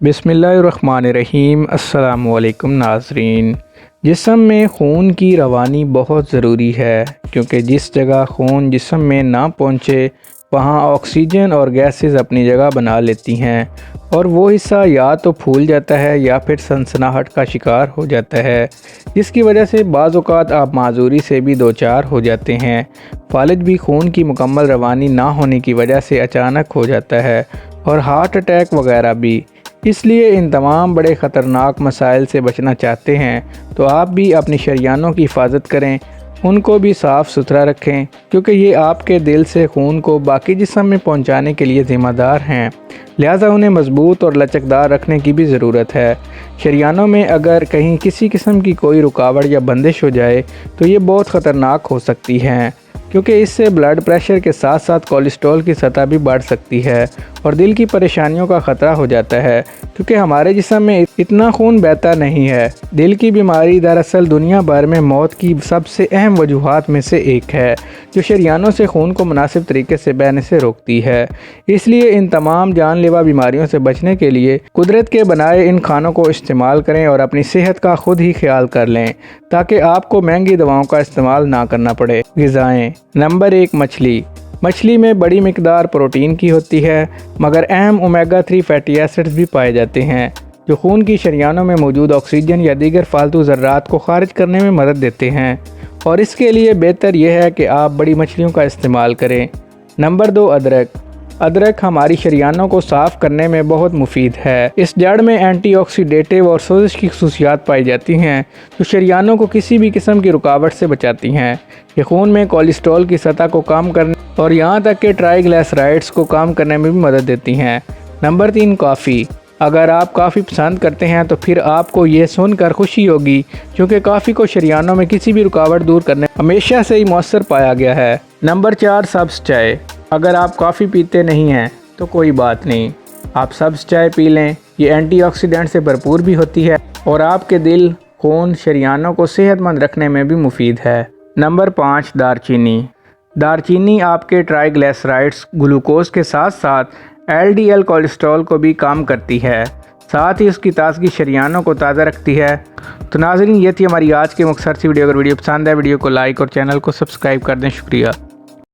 बिस्मिल्लाहिर्रहमानिर्रहीम। अस्सलाम वालेकुम नाज़रीन। जिस्म में ख़ून की रवानी बहुत ज़रूरी है, क्योंकि जिस जगह खून जिस्म में ना पहुँचे वहाँ ऑक्सीजन और गैसेस अपनी जगह बना लेती हैं और वो हिस्सा या तो फूल जाता है या फिर सनसनाहट का शिकार हो जाता है, जिसकी वजह से बाज़ औक़ात आप माजूरी से भी दो चार हो जाते हैं। फालिज भी खून की मुकम्मल रवानी ना होने की वजह से अचानक हो जाता है और हार्ट अटैक वगैरह भी। इसलिए इन तमाम बड़े ख़तरनाक मसाइल से बचना चाहते हैं तो आप भी अपनी शरियानों की हिफाजत करें, उनको भी साफ़ सुथरा रखें, क्योंकि ये आपके दिल से खून को बाकी जिस्म में पहुंचाने के लिए ज़िम्मेदार हैं। लिहाजा उन्हें मजबूत और लचकदार रखने की भी ज़रूरत है। शरियानों में अगर कहीं किसी किस्म की कोई रुकावट या बंदिश हो जाए तो ये बहुत ख़तरनाक हो सकती हैं, क्योंकि इससे ब्लड प्रेशर के साथ साथ कोलेस्ट्रॉल की सतह भी बढ़ सकती है और दिल की परेशानियों का ख़तरा हो जाता है, क्योंकि हमारे जिस्म में इतना खून बहता नहीं है। दिल की बीमारी दरअसल दुनिया भर में मौत की सबसे अहम वजूहात में से एक है, जो शरियानों से खून को मुनासिब तरीके से बहने से रोकती है। इसलिए इन तमाम जानलेवा बीमारियों से बचने के लिए कुदरत के बनाए इन खानों को इस्तेमाल करें और अपनी सेहत का खुद ही ख्याल कर लें, ताकि आपको महंगी दवाओं का इस्तेमाल ना करना पड़े। ग़िज़ाएँ। नंबर 1, मछली। मछली में बड़ी मिकदार प्रोटीन की होती है, मगर अहम ओमेगा 3 फैटी एसिड्स भी पाए जाते हैं, जो खून की शरियानों में मौजूद ऑक्सीजन या दीगर फालतू ज़र्रात को खारिज करने में मदद देते हैं, और इसके लिए बेहतर यह है कि आप बड़ी मछलियों का इस्तेमाल करें। नंबर 2, अदरक। अदरक हमारी शरियानों को साफ़ करने में बहुत मुफीद है। इस जड़ में एंटीऑक्सीडेटिव और सोजिश की खसूसियात पाई जाती हैं, जो शरियानों को किसी भी किस्म की रुकावट से बचाती हैं। ये खून में कोलेस्ट्रॉल की सतह को कम करने और यहाँ तक कि ट्राइग्लिसराइड्स को कम करने में भी मदद देती हैं। Number 3, coffee. अगर आप कॉफ़ी पसंद करते हैं तो फिर आपको ये सुनकर खुशी होगी, क्योंकि कॉफ़ी को शरियानों में किसी भी रुकावट दूर करने हमेशा से ही मौसर पाया गया है। नंबर 4, सब्ज़ चाय। अगर आप कॉफ़ी पीते नहीं हैं तो कोई बात नहीं, आप सब्ज़ चाय पी लें। ये एंटीऑक्सीडेंट से भरपूर भी होती है और आपके दिल, खून, शरियानों को सेहतमंद रखने में भी मुफीद है। नंबर 5, दारचीनी। दारचीनी आपके ट्राइग्लिसराइड्स, ग्लूकोज के साथ साथ LDL कोलेस्ट्रॉल को भी कम करती है, साथ ही उसकी ताज़गी शरियानों को ताज़ा रखती है। तो नाज़रीन, ये थी हमारी आज की मुख्तसर सी वीडियो। अगर वीडियो पसंद है, वीडियो को लाइक और चैनल को सब्सक्राइब कर दें। शुक्रिया।